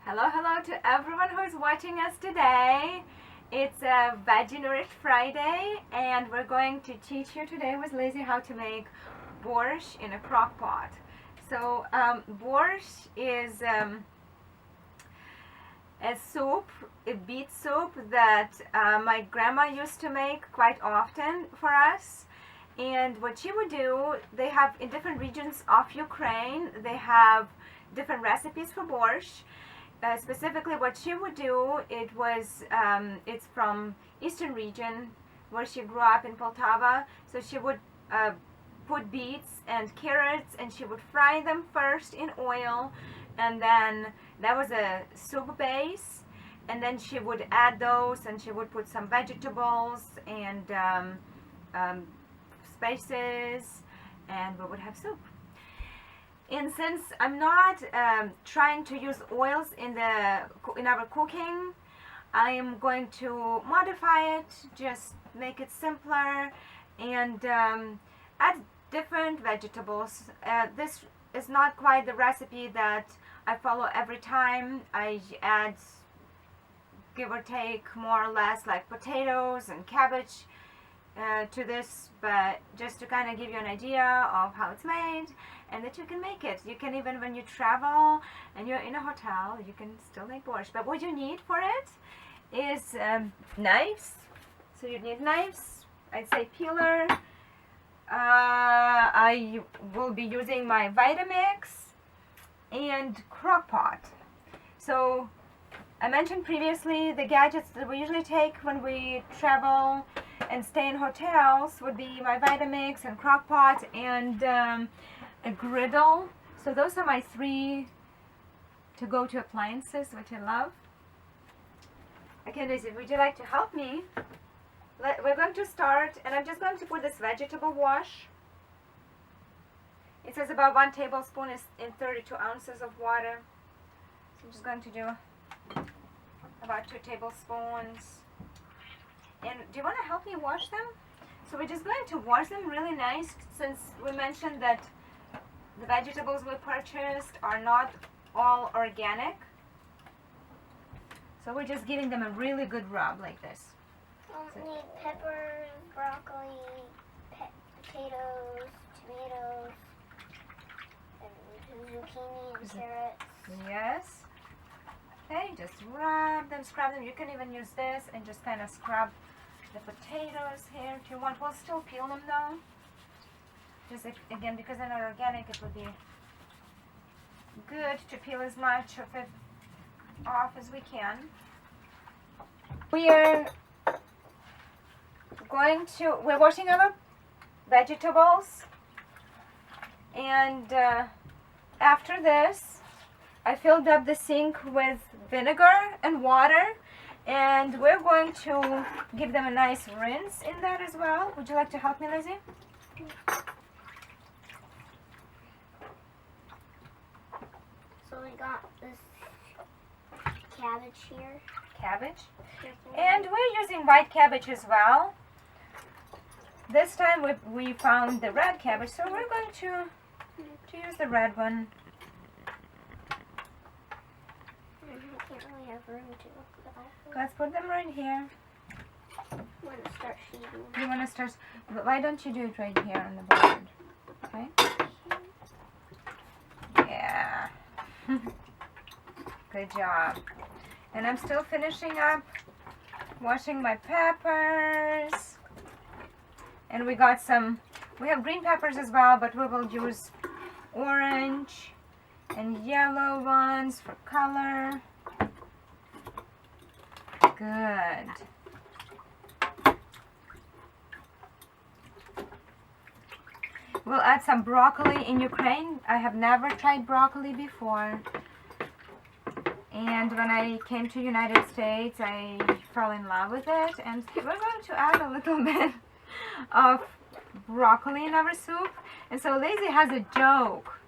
Hello, hello to everyone who is watching us today. It's a Veggie Nourished Friday, and we're going to teach you today with Lizzie how to make borscht in a crock pot. So borscht is a soup, a beet soup that my grandma used to make quite often for us. And what she would do, they have in different regions of Ukraine, they have different recipes for borscht. Specifically what she would do, it's from eastern region where she grew up in Poltava. So she would put beets and carrots and she would fry them first in oil, and then that was a soup base, and then she would add those and she would put some vegetables and spices, and we would have soup. And since I'm not trying to use oils in our cooking, I am going to modify it, just make it simpler, and add different vegetables. This is not quite the recipe that I follow every time. I add, give or take, more or less like potatoes and cabbage to this, but just to kind of give you an idea of how it's made and that you can make it. You can, even when you travel and you're in a hotel, you can still make borscht. But what you need for it is knives. So you need knives, I'd say peeler. I will be using my Vitamix and crock-pot. So I mentioned previously the gadgets that we usually take when we travel and stay in hotels would be my Vitamix and crock-pot and a griddle. So those are my three to-go-to appliances, which I love. Okay, Lizzie, would you like to help me? We're going to start, and I'm just going to put this vegetable wash. It says about 1 tablespoon is in 32 ounces of water. So I'm just going to do about 2 tablespoons. And do you want to help me wash them? So we're just going to wash them really nice, since we mentioned that the vegetables we purchased are not all organic. So we're just giving them a really good rub like this. We'll need peppers, broccoli, potatoes, tomatoes, and zucchini and carrots. Yes. Okay, just rub them, scrub them. You can even use this and just kind of scrub the potatoes here if you want. We'll still peel them though. Just again, because they're not organic, it would be good to peel as much of it off as we can. We're washing our vegetables, and after this I filled up the sink with vinegar and water, and we're going to give them a nice rinse in that as well. Would you like to help me, Lizzie? So we got this cabbage here. Cabbage. And we're using white cabbage as well. This time we found the red cabbage, so we're going to use the red one. I can't really have room to look at all. Let's put them right here. I want to start sheeting. You want to start? Why don't you do it right here on the board? Okay. Yeah. Good job. And I'm still finishing up washing my peppers. And we have green peppers as well, but we will use orange and yellow ones for color. Good. We'll add some broccoli. In Ukraine, I have never tried broccoli before. And when I came to United States, I fell in love with it. And we're going to add a little bit of broccoli in our soup. And so Lizzie has a joke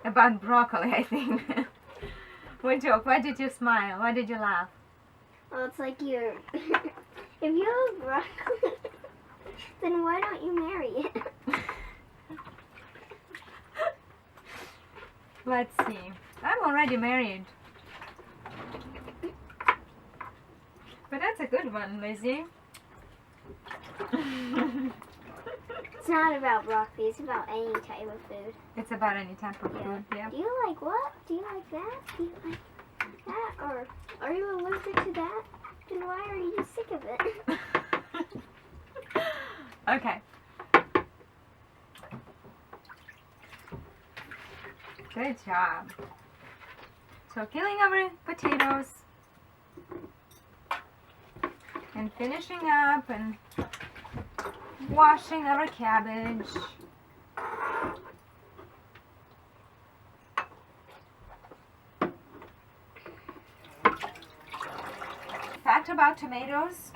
about broccoli, I think. What joke? Why did you smile? Why did you laugh? Well, it's like you're... if you have broccoli, then why don't you marry it? Let's see. I'm already married. But that's a good one, Lizzie. It's not about broccoli, it's about any type of food. It's about any type of food, yeah. Do you like what? Do you like that? Do you like that? Or are you allergic to that? Then why are you sick of it? Okay. Good job. So peeling our potatoes and finishing up and washing our cabbage. Fact about tomatoes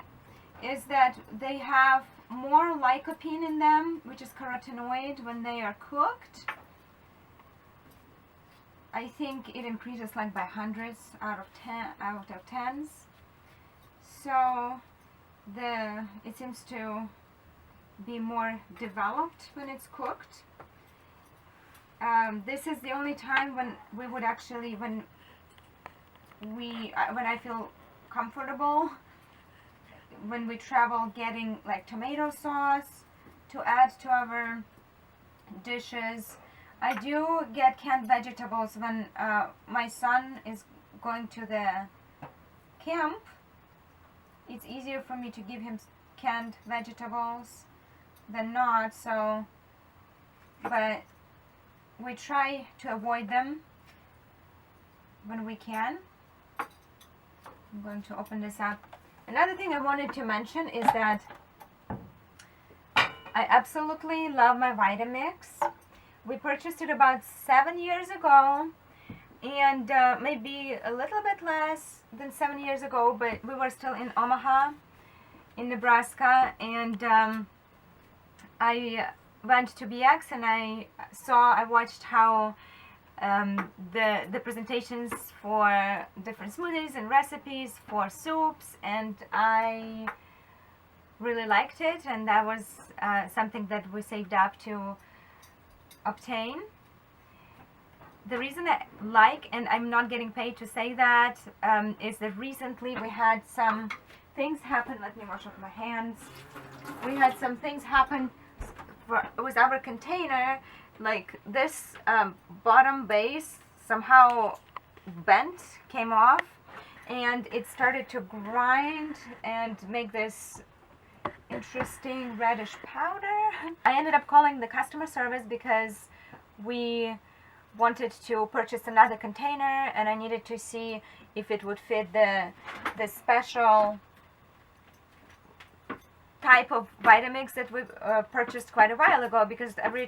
is that they have more lycopene in them, which is carotenoid, when they are cooked. I think it increases like by hundreds out of tens. So it seems to be more developed when it's cooked. This is the only time when we would actually, when I feel comfortable when we travel, getting like tomato sauce to add to our dishes. I do get canned vegetables when my son is going to the camp. It's easier for me to give him canned vegetables than not, so, but we try to avoid them when we can. I'm going to open this up. Another thing I wanted to mention is that I absolutely love my Vitamix. We purchased it about 7 years ago, and maybe a little bit less than 7 years ago, but we were still in Omaha, in Nebraska, and I went to BX and I watched how the presentations for different smoothies and recipes for soups, and I really liked it, and that was something that we saved up to obtain. The reason I like, and I'm not getting paid to say that, is that recently we had some things happen. Let me wash off my hands. We had some things happen with our container, like this bottom base somehow bent, came off, and it started to grind and make this interesting reddish powder. I ended up calling the customer service because we wanted to purchase another container, and I needed to see if it would fit the special type of Vitamix that we purchased quite a while ago, because every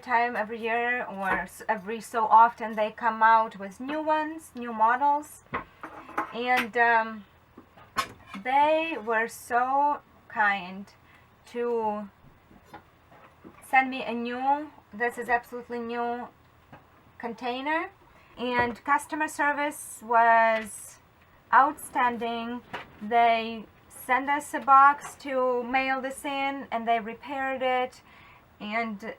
year or every so often they come out with new ones, new models, and they were so kind to send me a new, this is absolutely new container, and customer service was outstanding. They sent us a box to mail this in, and they repaired it, and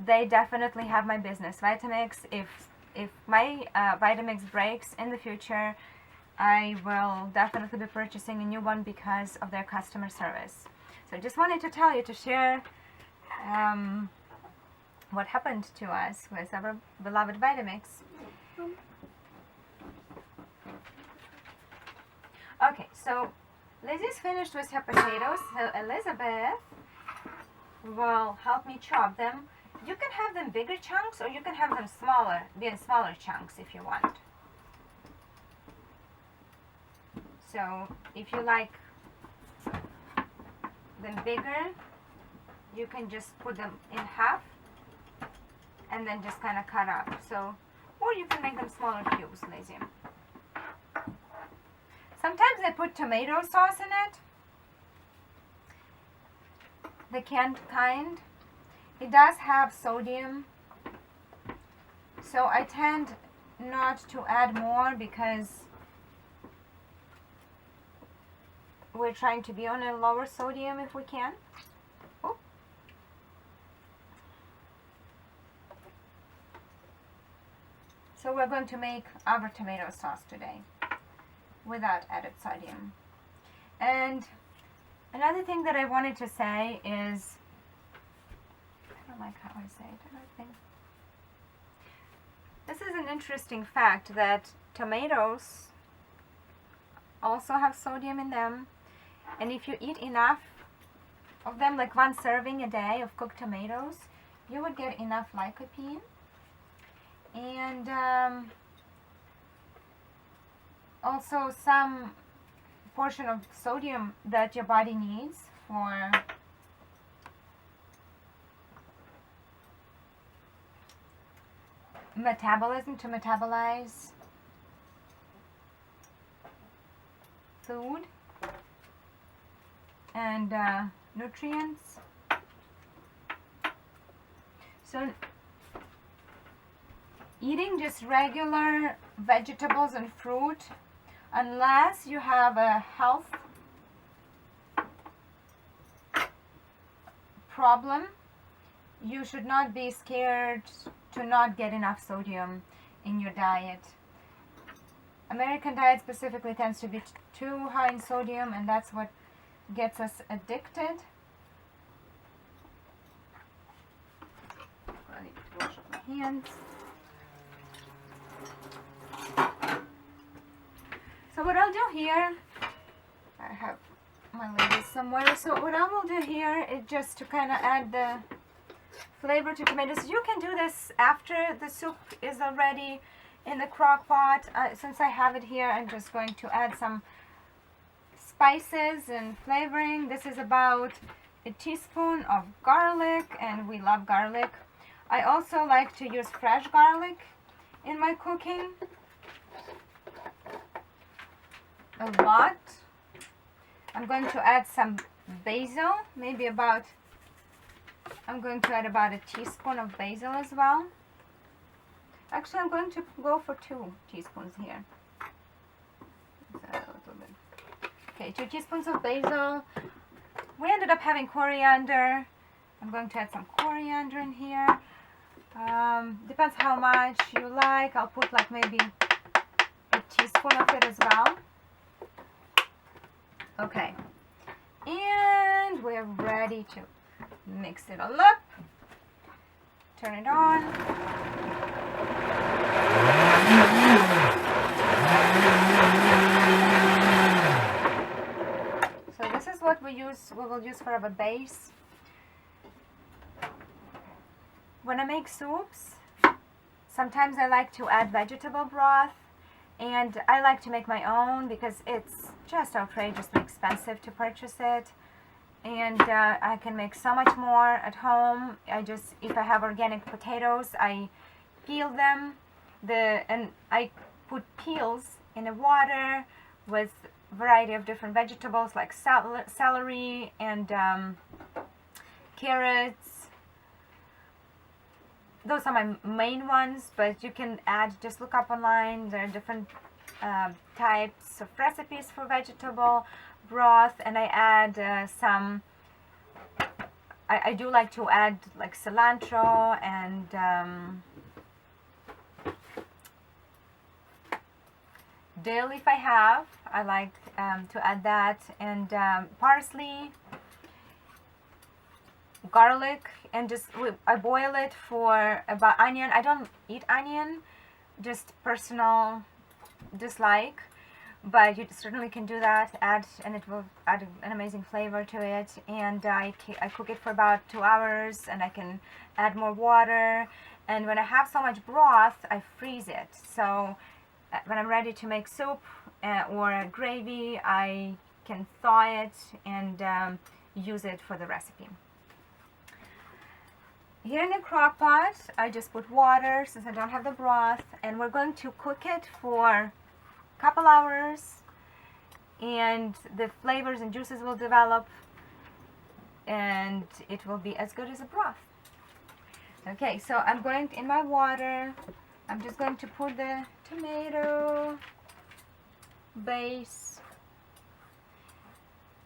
they definitely have my business. Vitamix, if my Vitamix breaks in the future, I will definitely be purchasing a new one because of their customer service. So I just wanted to tell you, to share what happened to us with our beloved Vitamix. Okay, so Lizzie's finished with her potatoes, so Elizabeth will help me chop them. You can have them bigger chunks, or you can have them smaller, in smaller chunks if you want. So if you like them bigger, you can just put them in half and then just kind of cut up. So, or you can make them smaller cubes, Lizzie. Sometimes I put tomato sauce in it, the canned kind. It does have sodium, so I tend not to add more because we're trying to be on a lower sodium if we can. Oh. So we're going to make our tomato sauce today. without added sodium. And another thing that I wanted to say is, I don't like how I say it, I think. This is an interesting fact that tomatoes also have sodium in them, and if you eat enough of them, like 1 serving a day of cooked tomatoes, you would get enough lycopene. And also some portion of sodium that your body needs for metabolism, to metabolize food and nutrients. So eating just regular vegetables and fruit, unless you have a health problem, you should not be scared to not get enough sodium in your diet. American diet specifically tends to be too high in sodium, and that's what gets us addicted. I need to wash up my hands. So what I'll do here, I have my ladies somewhere, so what I will do here is just to kind of add the flavor to tomatoes. You can do this after the soup is already in the crock pot. Since I have it here, I'm just going to add some spices and flavoring. This is about a teaspoon of garlic, and we love garlic. I also like to use fresh garlic in my cooking a lot. I'm going to add some basil, maybe about, I'm going to add about a teaspoon of basil as well. Actually, I'm going to go for 2 teaspoons here. A little bit. Okay, 2 teaspoons of basil. We ended up having coriander. I'm going to add some coriander in here. Depends how much you like. I'll put like maybe a teaspoon of it as well. Okay, and we're ready to mix it all up. Turn it on. So this is what we will use for our base. When I make soups, sometimes I like to add vegetable broth, and I like to make my own because it's just outrageously expensive to purchase it, and I can make so much more at home. If I have organic potatoes, I peel them, and I put peels in the water with a variety of different vegetables like celery and carrots. Those are my main ones, but you can add, just look up online, there are different types of recipes for vegetable broth, and I add some, I do like to add like cilantro and dill if I have. I like to add that, and parsley, garlic, and just I boil it for about onion. I don't eat onion, just personal dislike, but you certainly can do that, and it will add an amazing flavor to it. And I cook it for about 2 hours, and I can add more water, and when I have so much broth, I freeze it. So when I'm ready to make soup or gravy, I can thaw it and use it for the recipe. Here in the crock pot, I just put water since I don't have the broth, and we're going to cook it for a couple hours, and the flavors and juices will develop, and it will be as good as a broth. Okay, so I'm going in my water, I'm just going to put the tomato base,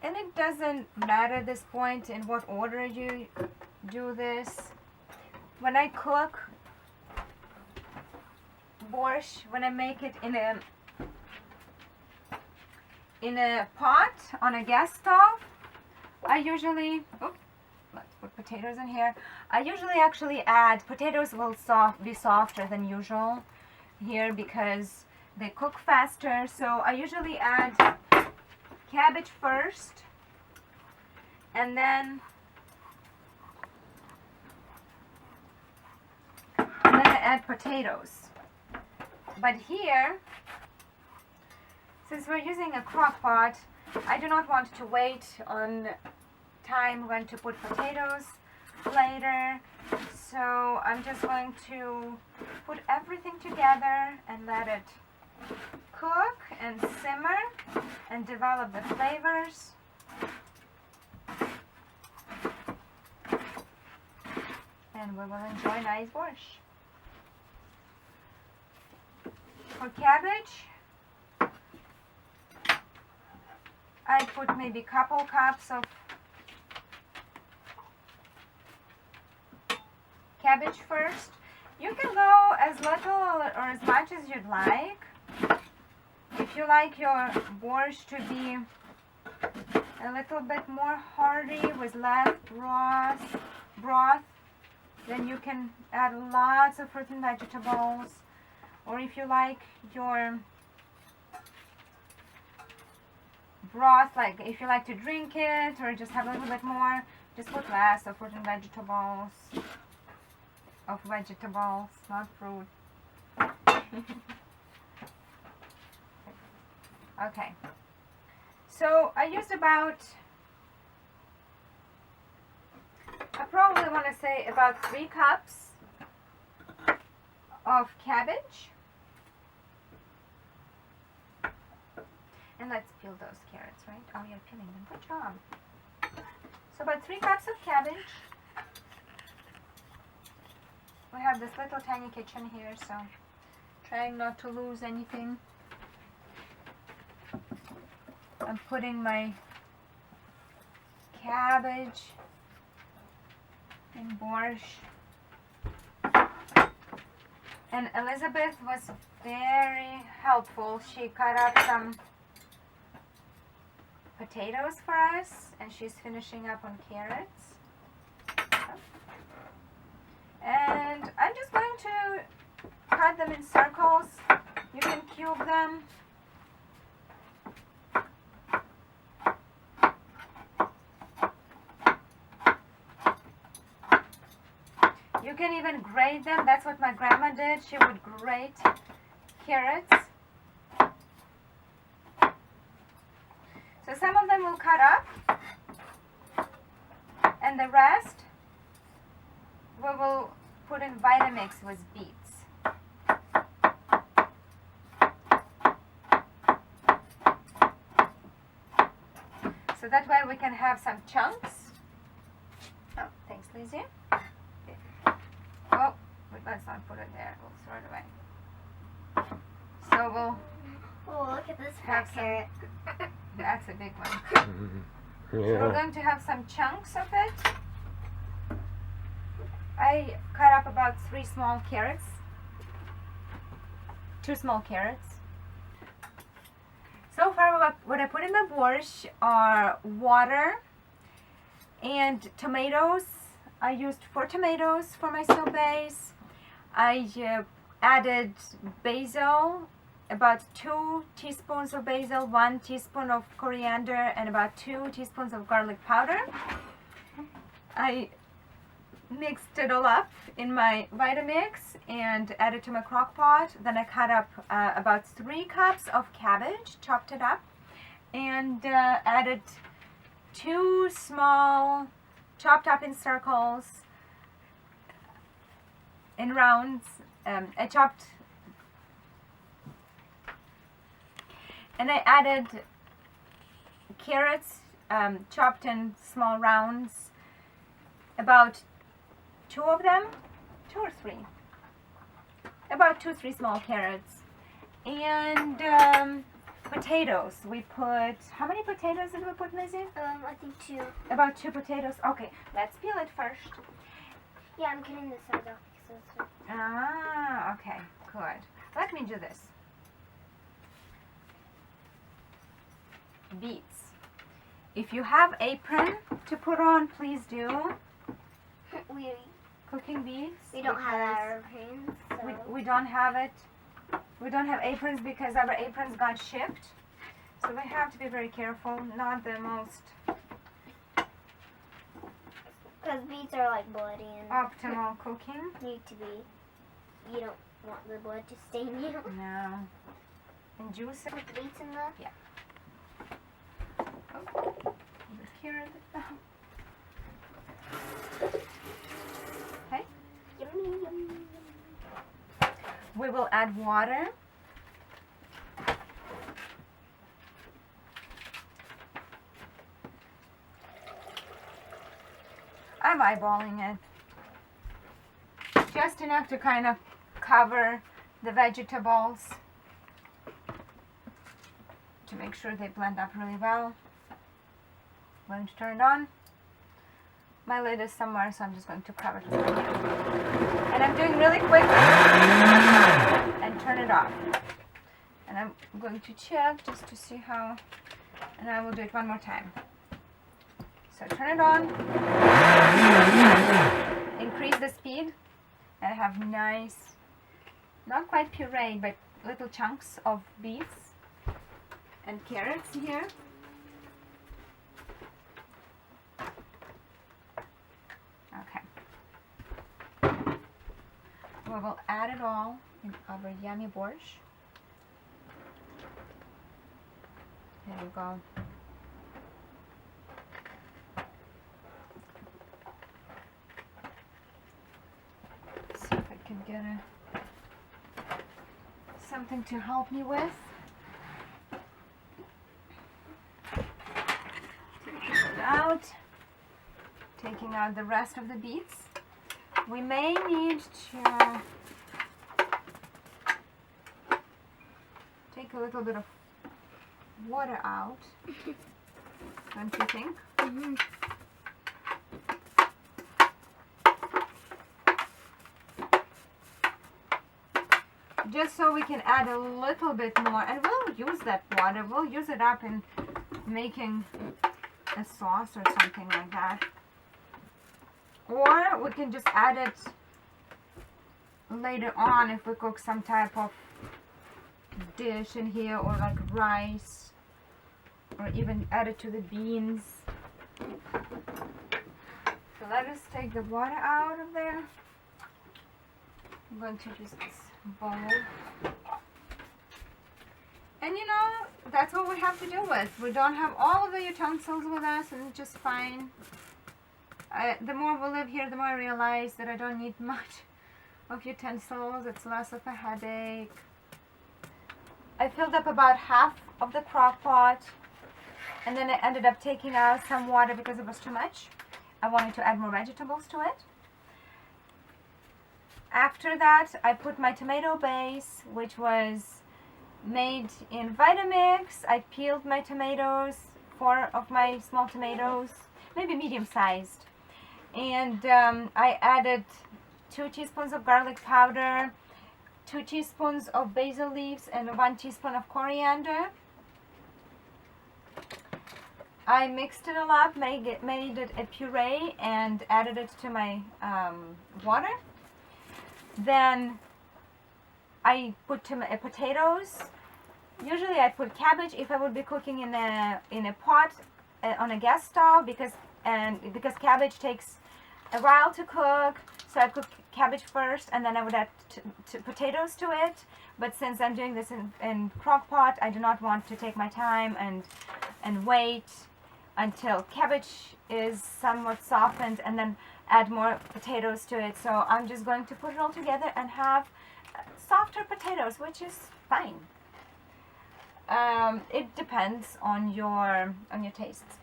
and it doesn't matter at this point in what order you do this. When I cook Borsch, when I make it in a in a pot on a gas stove. I usually, let's put potatoes in here. I usually actually add, potatoes will be softer than usual here because they cook faster. So I usually add cabbage first, and then I add potatoes. But here, since we're using a crock pot, I do not want to wait on time when to put potatoes later. So I'm just going to put everything together and let it cook and simmer and develop the flavors. And we will enjoy nice borscht. For cabbage, I put maybe a couple cups of cabbage first. You can go as little or as much as you'd like. If you like your borscht to be a little bit more hearty with less broth, then you can add lots of fruit and vegetables. Or if you like your broth, like if you like to drink it or just have a little bit more, just put less of fruit and vegetables. Of vegetables, not fruit. Okay. So I used about, I probably want to say about 3 cups of cabbage. And let's peel those carrots, right? Oh, you're peeling them. Good job. So about 3 cups of cabbage. We have this little tiny kitchen here, so trying not to lose anything. I'm putting my cabbage in borscht. And Elizabeth was very helpful. She cut up some potatoes for us, and she's finishing up on carrots. And I'm just going to cut them in circles. You can cube them. You can even grate them. That's what my grandma did. She would grate carrots. So some of them will cut up, and the rest we will put in Vitamix with beets. So that way we can have some chunks. Oh, thanks, Lizzie. Oh, let's not put it there. We'll throw it away. So we'll Oh, look at this have fat carrot. That's a big one. So we're going to have some chunks of it. I cut up about 3 small carrots. 2 small carrots. So far what I put in the borscht are water and tomatoes. I used 4 tomatoes for my soup base. I added basil, about 2 teaspoons of basil, 1 teaspoon of coriander, and about 2 teaspoons of garlic powder. I mixed it all up in my Vitamix and added to my crock pot. Then I cut up about 3 cups of cabbage, chopped it up, and added 2 small, chopped up in circles, in rounds. I chopped, and I added carrots, chopped in small rounds, about 2 of them, 2 or 3, about 2 or 3 small carrots, and potatoes. We put, how many potatoes did we put, Lizzie? I think 2. About 2 potatoes. Okay, let's peel it first. Yeah, I'm getting this side off because it's... Ah, okay, good. Let me do this. beets. If you have apron to put on, please do. Cooking beets. We don't have our aprons. So. We don't have it. We don't have aprons because our aprons got shipped. So we have to be very careful. Not the most Because beets are like bloody and optimal cooking. need to be. You don't want the blood to stain you. No. And juicy. Put the beets in the. Yeah. Oh, the carrot. Okay. Yummy, yummy. We will add water. I'm eyeballing it. Just enough to kind of cover the vegetables to make sure they blend up really well. I'm going to turn it on. My lid is somewhere, so I'm just going to cover it. And I'm doing really quick and turn it off. And I'm going to check just to see how, and I will do it one more time. So turn it on, increase the speed, and I have nice, not quite puree, but little chunks of beets and carrots here. Okay. We will add it all in our yummy borscht. There we go. See if I can get something to help me with. Taking out the rest of the beets. We may need to take a little bit of water out, don't you think? Mm-hmm. Just so we can add a little bit more, and we'll use that water, we'll use it up in making a sauce or something like that. Or we can just add it later on if we cook some type of dish in here, or like rice, or even add it to the beans. So let us take the water out of there. I'm going to use this bowl. And you know, that's what we have to deal with. We don't have all of the utensils with us, and it's just fine. The more we live here, the more I realize that I don't need much of utensils. It's less of a headache. I filled up about half of the crock pot, and then I ended up taking out some water because it was too much. I wanted to add more vegetables to it. After that, I put my tomato base, which was made in Vitamix. I peeled my tomatoes, 4 of my small tomatoes, maybe medium-sized. And I added 2 teaspoons of garlic powder, 2 teaspoons of basil leaves, and 1 teaspoon of coriander. I mixed it all up, made it a puree, and added it to my water. Then I put potatoes. Usually I put cabbage if I would be cooking in a pot on a gas stove, because cabbage takes a while to cook. So I cook cabbage first, and then I would add potatoes to it. But since I'm doing this in crock pot, I do not want to take my time and wait until cabbage is somewhat softened and then add more potatoes to it. So I'm just going to put it all together and have softer potatoes, which is fine. It depends on your taste.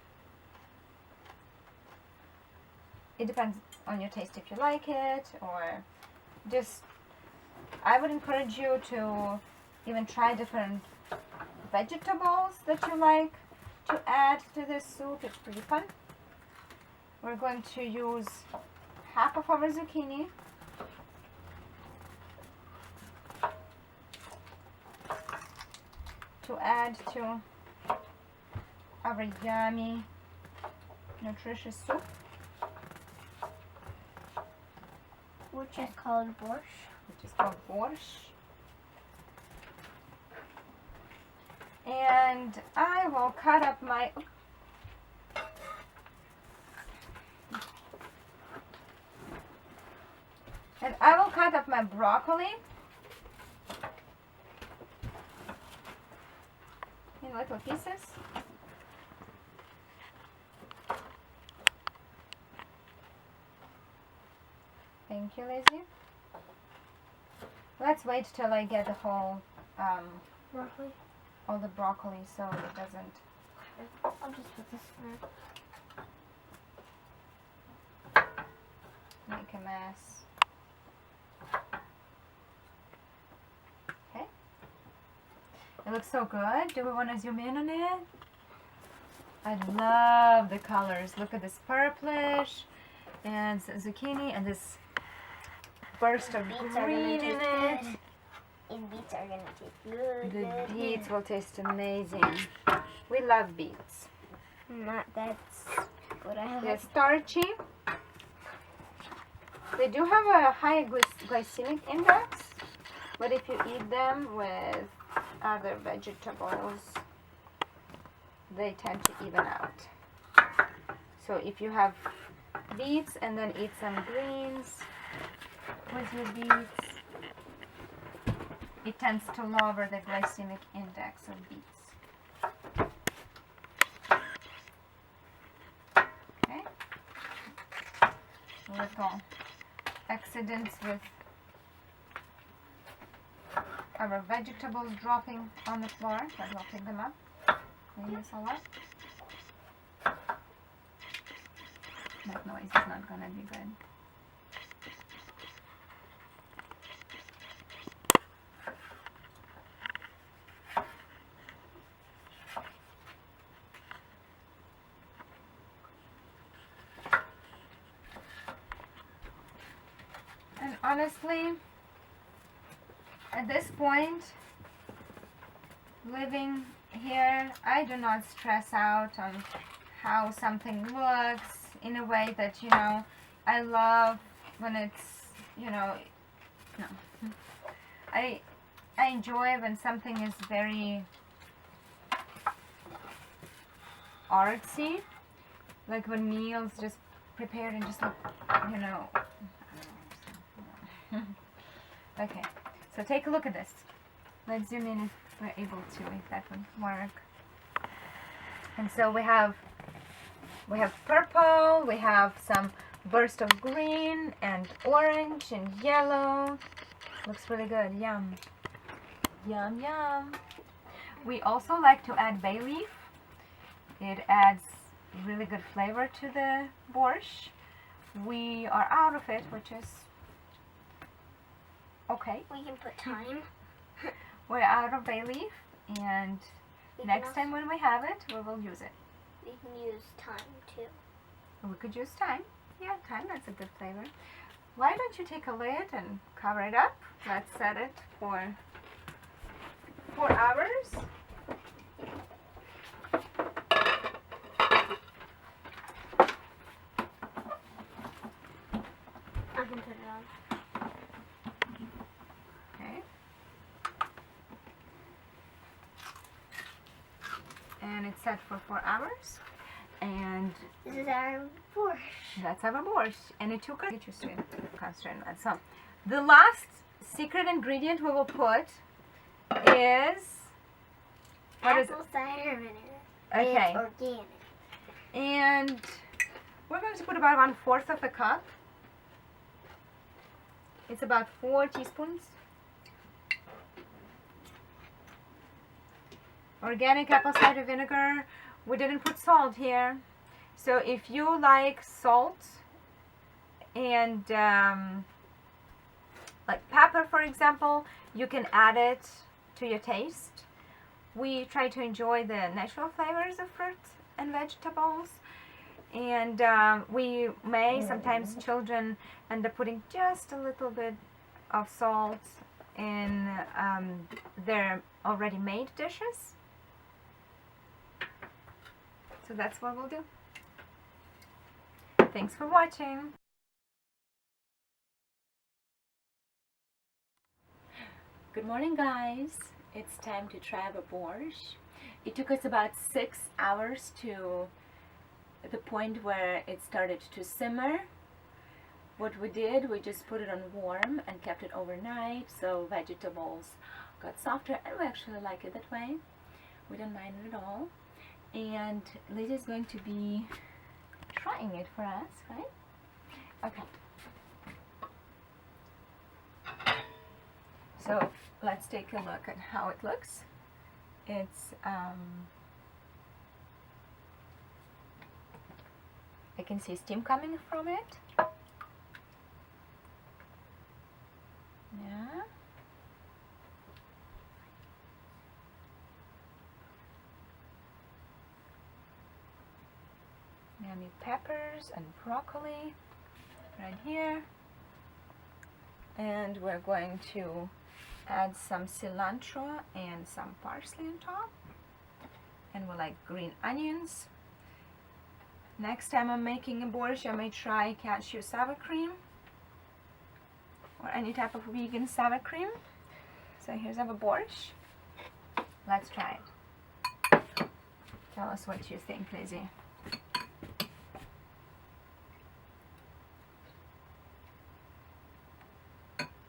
It depends on your taste if you like it, or just, I would encourage you to even try different vegetables that you like to add to this soup. It's pretty fun. We're going to use half of our zucchini. To add to our yummy, nutritious soup. Which is called Borsch. Which is called Borsch. And I will cut up my broccoli in little pieces. Thank you, Lizzie. Let's wait till I get the whole Broccoli. all the broccoli so it doesn't. I'll just put this in. Make a mess. Okay. It looks so good. Do we want to zoom in on it? I love the colors. Look at this purplish and zucchini and this burst of green in it. These beets are gonna taste good. The beets will taste amazing. We love beets. That's what I have. They're starchy. They do have a high glycemic index, but if you eat them with other vegetables, they tend to even out. So if you have beets and then eat some greens with your beets, it tends to lower the glycemic index of beets. Okay. Little accidents with our vegetables dropping on the floor, but we'll pick them up. Clean this all up. That noise is not gonna be good. And honestly, at this point, living here, I do not stress out on how something looks in a way that, you know, I love when it's, you know, no. I enjoy when something is very artsy, like when meals just prepared and just look, you know. Okay, so take a look at this. Let's zoom in if we're able to, if that would work. And so we have purple, we have some burst of green and orange and yellow. Looks really good. Yum. Yum, yum. We also like to add bay leaf. It adds really good flavor to the borscht. We are out of it, which is okay. We can put thyme. We're out of bay leaf, and next time when we have it, we will use it. We can use thyme too. We could use thyme. Yeah, thyme, that's a good flavor. Why don't you take a lid and cover it up? Let's set it for 4 hours. I can put it on. Okay. And it's set for 4 hours. And This is our borscht. that's our borscht. And it took us get used to it. Concentrate on that. So the last secret ingredient we will put is Apple cider vinegar. Okay. It's organic. And we're going to put about 1/4 of a cup. It's about 4 teaspoons. Organic apple cider vinegar. We didn't put salt here. So if you like salt and like pepper, for example, you can add it to your taste. We try to enjoy the natural flavors of fruits and vegetables. And we may, sometimes children end up putting just a little bit of salt in their already made dishes. So that's what we'll do. Thanks for watching. Good morning, guys. It's time to try our borscht. It took us about 6 hours to the point where it started to simmer. What we did, we just put it on warm and kept it overnight, so vegetables got softer, and we actually like it that way. We don't mind it at all. And Lydia's going to be trying it for us, right? Okay. So let's take a look at how it looks. It's I can see steam coming from it. Yeah. Yummy peppers and broccoli right here. And we're going to add some cilantro and some parsley on top. And we like green onions. Next time I'm making a borscht, I may try cashew sour cream or any type of vegan sour cream. So here's our borscht. Let's try it. Tell us what you think, Lizzie.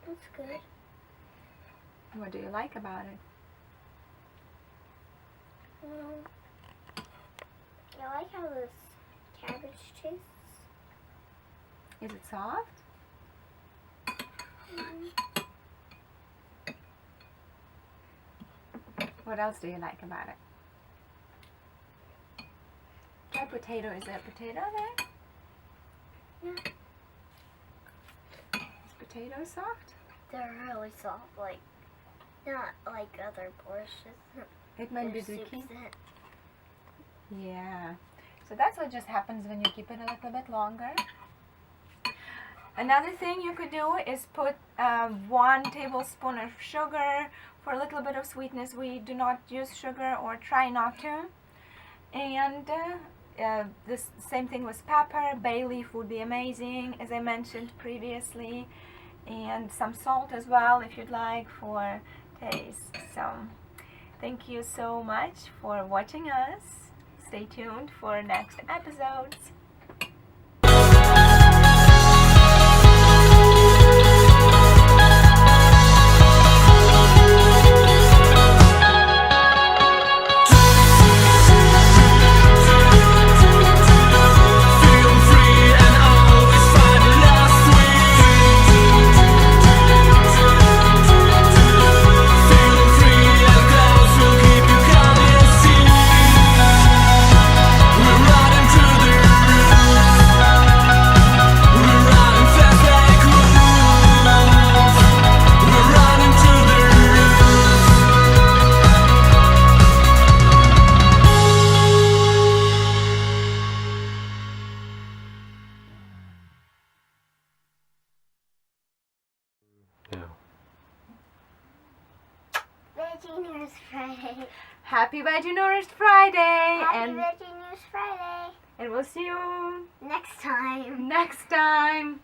That's good. What do you like about it? I like how this cabbage tastes. Is it soft? What else do you like about it? Try potato. Is there a potato there? Yeah. Is potato soft? They're really soft, like not like other borschts. It might be Their gooey. soup's it. Yeah. So that's what just happens when you keep it a little bit longer. Another thing you could do is put 1 tablespoon of sugar for a little bit of sweetness. We do not use sugar, or try not to. And this same thing with pepper. Bay leaf would be amazing, as I mentioned previously. And some salt as well, if you'd like, for taste. So thank you so much for watching us. Stay tuned for next episodes. Veggie News Friday. Happy Veggie Nourished Friday! Happy Veggie News Friday. And we'll see you Next time. next time.